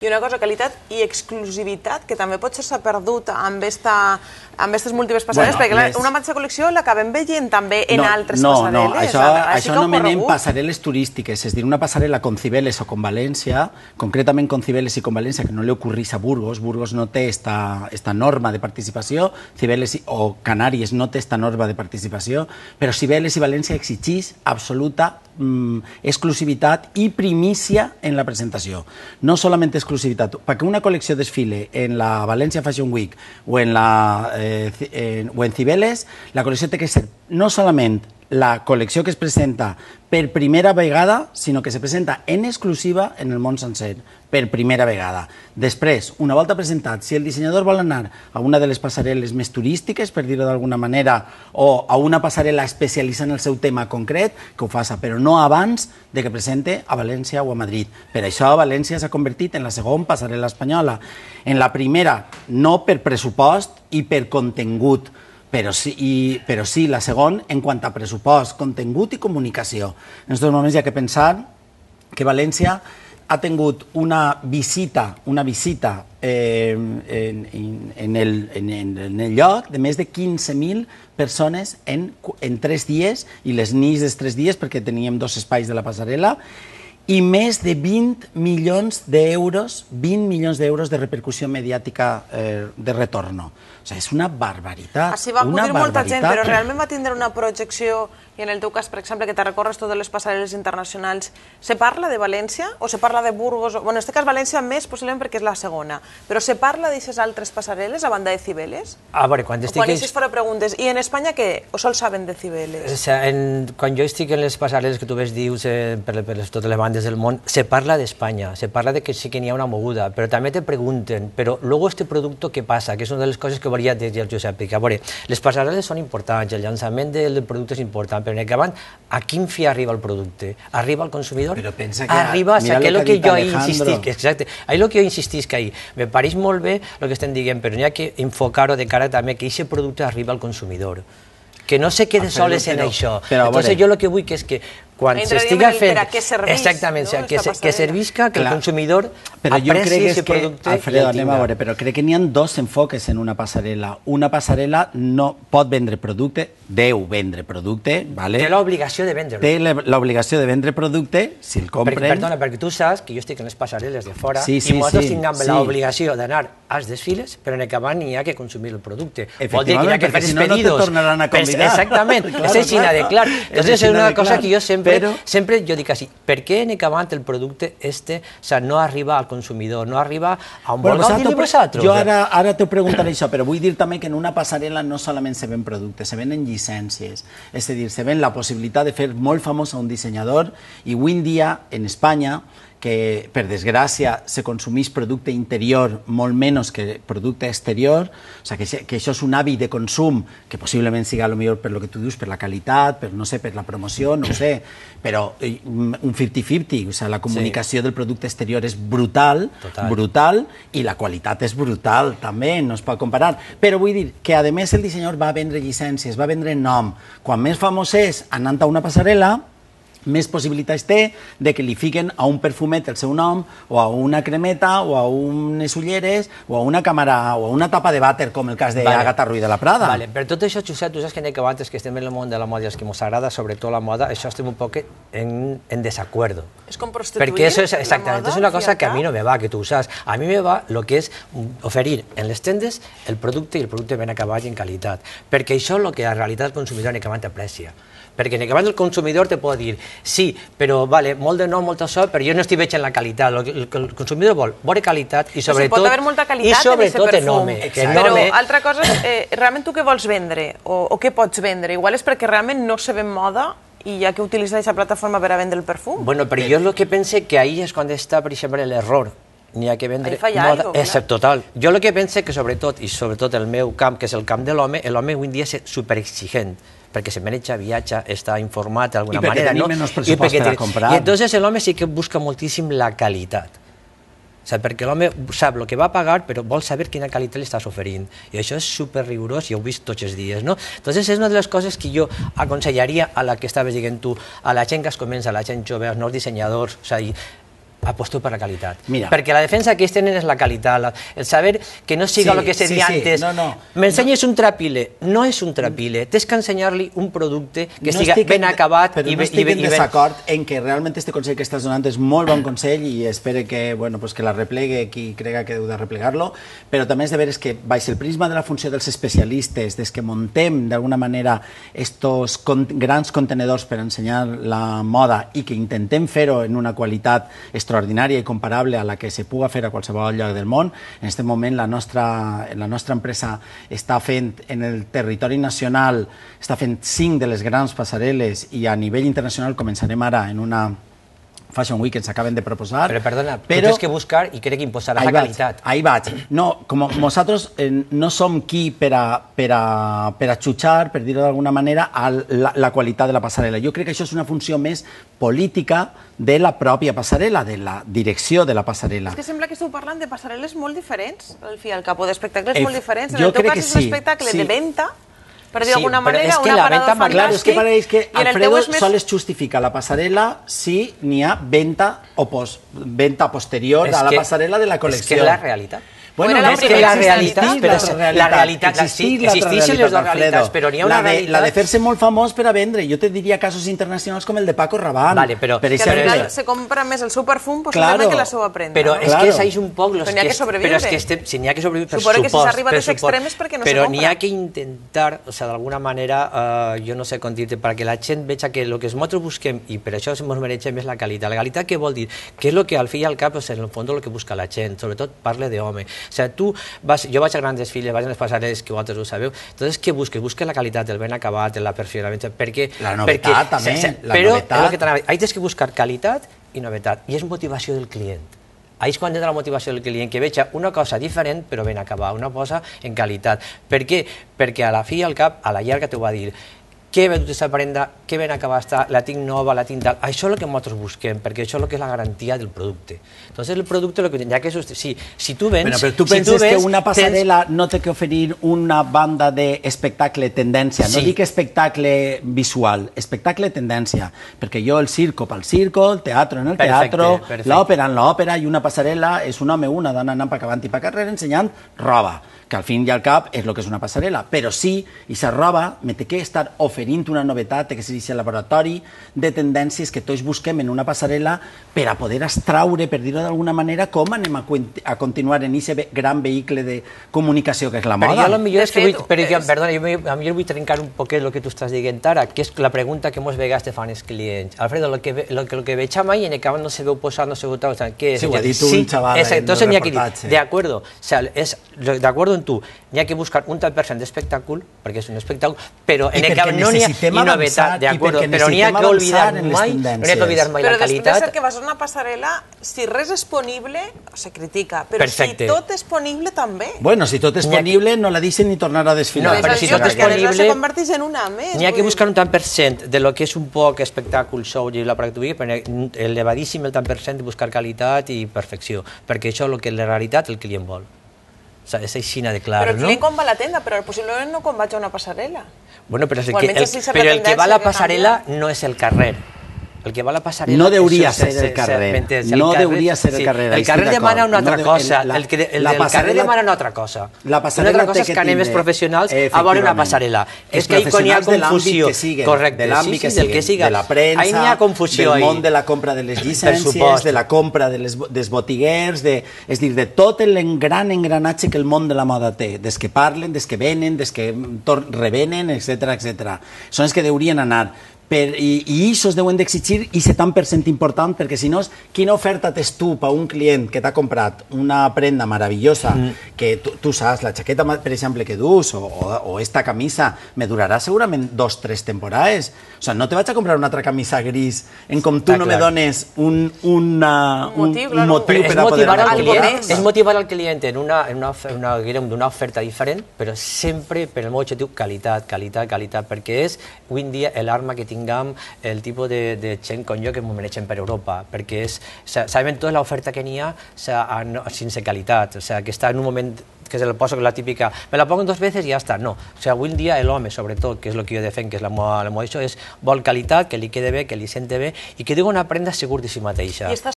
I una cosa, qualitat i exclusivitat, que també potser s'ha perdut amb aquestes múltiples passarel·les, perquè una mateixa col·lecció l'acabem veient també en altres passarel·les. Això no anomenen passarel·les turístiques, és a dir, una passarel·la con Cibeles o con València, concretament con Cibeles i con València, que no li ocorrís a Burgos. Burgos no té esta norma de participació, Cibeles o Canàries no té esta norma de participació, però Cibeles i València exigís absoluta exclusivitat i primícia en la presentació. No solament exclusivitat. Perquè una col·lecció desfile en la València Fashion Week o en Cibeles, la col·lecció té que ser no solament la col·lecció que es presenta per primera vegada, sinó que se presenta en exclusiva en el món sencer, per primera vegada. Després, una volta presentat, si el dissenyador vol anar a una de les passarel·les més turístiques, per dir-ho d'alguna manera, o a una passarel·la especialitzada en el seu tema concret, que ho faça, però no abans de que presente a València o a Madrid. Per això València s'ha convertit en la segona passarel·la espanyola. En la primera, no per pressupost i per contingut, però sí, la segona, en quant a pressupost, contingut i comunicació. En aquests moments hi ha que pensar que València ha tingut una visita en el lloc de més de 15.000 persones en 3 dies, i les nits dels 3 dies, perquè teníem 2 espais de la passarel·la, i més de 20 milions d'euros de repercussió mediàtica de retorno. O sigui, és una barbaritat. Així va acudir molta gent, però realment va tindre una projecció, i en el teu cas, per exemple, que te recorres totes les passarel·les internacionals, se parla de València o se parla de Burgos? En aquest cas València més, possiblement perquè és la segona, però se parla d'aquestes altres passarel·les a banda de Cibeles? A veure, quan aquestes fora preguntes. I en Espanya què? O sols saben de Cibeles? Quan jo estic en les passarel·les que tu ves dius per totes les bandes del món, se parla d'Espanya, se parla de que sí que n'hi ha una moguda, però també te pregunten, però luego este producto què passa? Que és una de les coses que volia dir el Josep, que a veure, les passarel·les són importants, el llançament del producte és important, però en acabant, a quin fi arriba el producte? Arriba al consumidor? Arriba a aquello que jo he insistit, exacte, a lo que jo insistís que ahir, me pareix molt bé el que estem dient, però n'hi ha que enfocar-ho de cara també que aquest producte arriba al consumidor, que no se quede soles en això. Entonces jo el que vull és que quan s'estiga fent... Exactament, que servisca, que el consumidor apreci aquest producte. Alfredo, anem a veure, però crec que n'hi ha 2 enfoques en una passarel·la. Una passarel·la no pot vendre producte, deu vendre producte, té l'obligació de vendre-lo. Té l'obligació de vendre producte, si el compren... Perdona, perquè tu saps que jo estic en les passarel·les de fora i nosaltres tinguem l'obligació d'anar als desfiles, però en acabar n'hi ha que consumir el producte. Vol dir que hi ha que fer els pedidos. Si no, no te tornaran a convidar. Exactament, és així de clar. Entonces és una cosa que jo sempre jo dic així, per què en acabant el producte no arriba al consumidor, no arriba a un bon i vosaltres? Jo ara t'ho preguntaré això, però vull dir també que en una passarel·la no solament se ven productes, se venen llicències, és a dir, se ven la possibilitat de fer molt famós a un dissenyador, i avui en dia en Espanya, que per desgràcia se consumís producte interior molt menys que producte exterior, o sigui que això és un hàbit de consum que possiblement siga potser per el que tu dius, per la qualitat, per no sé, per la promoció, no ho sé, però un 50-50, o sigui, la comunicació del producte exterior és brutal, i la qualitat és brutal també, no es pot comparar, però vull dir que a més el dissenyador va vendre llicències, va vendre nom, quan més famós és anant a una passarel·la, més possibilitats té de que li fiquen a un perfumet el seu nom, o a una cremeta, o a unes ulleres, o a una càmera, o a una tapa de vàter, com el cas d'Àgata Ruiz de la Prada. Per tot això, Josep, tu saps que abans que estem en el món de la moda i els que ens agrada, sobretot la moda, això estem un poc en desacuerdo. És com prostituir la moda? És una cosa que a mi no me va, que tu ho saps. A mi me va el que és oferir en les tendes el producte i el producte ben acabat i en qualitat, perquè això és el que la realitat del consumidor en acabant aprecia. Perquè en acabant el consumidor te pot dir sí, però molt de nom, molt això, però jo no estic veig en la qualitat. El consumidor vol bona qualitat i sobretot... Pot haver molta qualitat en aquest perfum. Però altra cosa, realment tu què vols vendre? O què pots vendre? Igual és perquè realment no se ven moda i hi ha que utilitzar aquesta plataforma per a vendre el perfum. Bueno, però jo el que pense que ahí és quan està, per exemple, l'error. N'hi ha que vendre moda, total. Jo el que pense que sobretot, i sobretot el meu camp, que és el camp de l'home, l'home avui en dia és superexigent, perquè se maneja, viatja, està informat d'alguna manera, no? I perquè tenim menys pressupost per a comprar. I entonces l'home sí que busca moltíssim la qualitat. Perquè l'home sap el que va pagar, però vol saber quina qualitat li estàs oferint. I això és super rigorós i ho he vist tots els dies, no? Entonces és una de les coses que jo aconsellaria a la que estaves dient tu, a la gent que es comença, a la gent jove, als nous dissenyadors, o sigui, aposto per la qualitat. Mira. Perquè la defensa que ells tenen és la qualitat, el saber que no siga el que se deia antes. M'ensenyes un trapile, no és un trapile, tens que ensenyar-li un producte que siga ben acabat i ben... Però no estic en desacord en que realment este consell que estàs donant és molt bon consell i espero que la replegue qui crega que heu de replegar-lo, però també és de veure que baix el prisma de la funció dels especialistes, des que montem d'alguna manera estos grans contenedors per ensenyar la moda i que intentem fer-ho en una qualitat extraordinària i comparable a la que se puga fer a qualsevol lloc del món. En aquest moment la nostra empresa està fent en el territori nacional, està fent 5 de les grans passarel·les i a nivell internacional començarem ara en una Fashion Week que ens acaben de proposar. Però perdona, tu tens que buscar i crec que imposaràs la qualitat. Ahí vaig. No, com nosaltres no som qui per a xutxar, per dir-ho d'alguna manera, la qualitat de la passarel·la. Jo crec que això és una funció més política de la pròpia passarel·la, de la direcció de la passarel·la. És que sembla que esteu parlant de passarel·les molt diferents, al fi i al cap, o d'espectacles molt diferents. En el teu cas és un espectacle de venta, per dir d'alguna manera, un aparador fantàstic, i en el teu és més... Sols justifica la passarel·la si n'hi ha venta posterior a la passarel·la de la col·lecció. És que és la realitat. Bueno, no és que la realitat, però la realitat, existeixen les dues realitats, però n'hi ha una realitat... La de fer-se molt famós per a vendre, jo te diria casos internacionals com el de Paco Rabanne, per exemple. Que al final se compra més el seu perfum possiblement que la seva prenda. Però és que és un poc... Però n'hi ha que sobreviure. Si n'hi ha que sobreviure, per suposo que si s'arriba a aquests extrems perquè no se compra. Però n'hi ha que intentar, o sigui, d'alguna manera, jo no sé com dir-te, perquè la gent veja que el que nosaltres busquem, i per això ens mereixem, és la qualitat. La qualitat què vol dir? Que és el que al fi i al cap, en el fons, el que busca la gent, sobretot parla d'home. O sigui, tu jo vaig a grans desfiles, vaig a les passarel·les que vosaltres ho sabeu, entonces què busques? Busques la qualitat, el ben acabat, el perfeccionament, perquè... La novetat també, la novetat. Però has de buscar qualitat i novetat, i és motivació del client. Ahí és quan entra la motivació del client, que veja una cosa diferent però ben acabada, una cosa en qualitat. Per què? Perquè a la fi i al cap, a la llarga t'ho va dir que ben aquesta prenda, que ben acabada està, la tinc nova, la tinc tal. Això és el que nosaltres busquem, perquè això és el que és la garantia del producte. Entonces el producte, ja que si tu vens... Però tu penses que una passarel·la no té que oferir una banda d'espectacle tendència, no dic espectacle visual, espectacle tendència, perquè jo el circo pel circo, el teatro en el teatro, l'òpera en l'òpera, i una passarel·la és un home o una dona anant per avant i per carrer ensenyant roba, que al fin i al cap és el que és una passarel·la, però sí, aquesta roba me té que estar oferint una novetat, té que ser el laboratori de tendències que tots busquem en una passarel·la per a poder extraure, per dir-ho d'alguna manera, com anem a continuar en aquest gran vehicle de comunicació que és la moda. Però jo potser és que vull, perdona, jo vull trencar un poquet el que tu estàs dient ara, que és la pregunta que molts vegades te fan els clients. Alfredo, el que veig a mai en el que no se veu posar, no se veu tal, què és? Sí, ho ha dit un xaval en el reportatge. De acuerdo, de acuerdo en tu, n'hi ha que buscar un tal % d'espectacle, perquè és un espectacle, però en el que no n'hi ha novetat, de acuerdo, però n'hi ha que oblidar mai, la qualitat. Però després de ser que vas a una passarel·la, si res és ponible, se critica, però si tot és ponible també. Bueno, si tot és ponible no la deixen ni tornar a desfilar. No, però si tot és ponible, se converteix en una més. N'hi ha que buscar un tant per cent de lo que és un poc espectacle, show i la pràctica, però elevadíssim el tant per cent de buscar qualitat i perfecció, perquè això és el que la realitat el client vol. És així de clar, no? Però el client quan va a la tenda, però possiblement no quan vaig a una passarel·la. Bueno, però el que va a la passarel·la no és el carrer. El que va a la passarel·la... No deuria ser el carrer. No deuria ser el carrer. El carrer demana una altra cosa. El carrer demana una altra cosa. Una altra cosa és que anem els professionals a veure una passarel·la. És que quan hi ha confusió. Correcte. De l'àmbit que sigui, de la premsa, del món de la compra de les llicències, de la compra dels botiguers, és dir, de tot el gran engranatge que el món de la moda té, des que parlen, des que venen, des que revenen, etc. Són els que deurien anar. I això es deuen d'exigir i ser tant per cent important, perquè si no, quina oferta tens tu per un client que t'ha comprat una prenda meravellosa, que tu saps, la jaqueta, per exemple, que dus, o esta camisa, me durarà segurament 2 o 3 temporades. O sigui, no te vaig a comprar una altra camisa gris en com tu no me dones un motiu per a poder comprar. És motivar al client en una oferta diferent, però sempre per el meu objectiu qualitat, perquè és avui en dia l'arma que tinc el tipus de gent com jo que m'ho mereixen per Europa, perquè sabem tota l'oferta que n'hi ha sense qualitat, que està en un moment que se la poso la típica, me la pongo 2 veces i ja està, no. Avui en dia l'home, sobretot, que és el que jo defenc, que és la moda, és vol qualitat, que li quede bé, que li sente bé i que digui una prenda segur de si mateixa.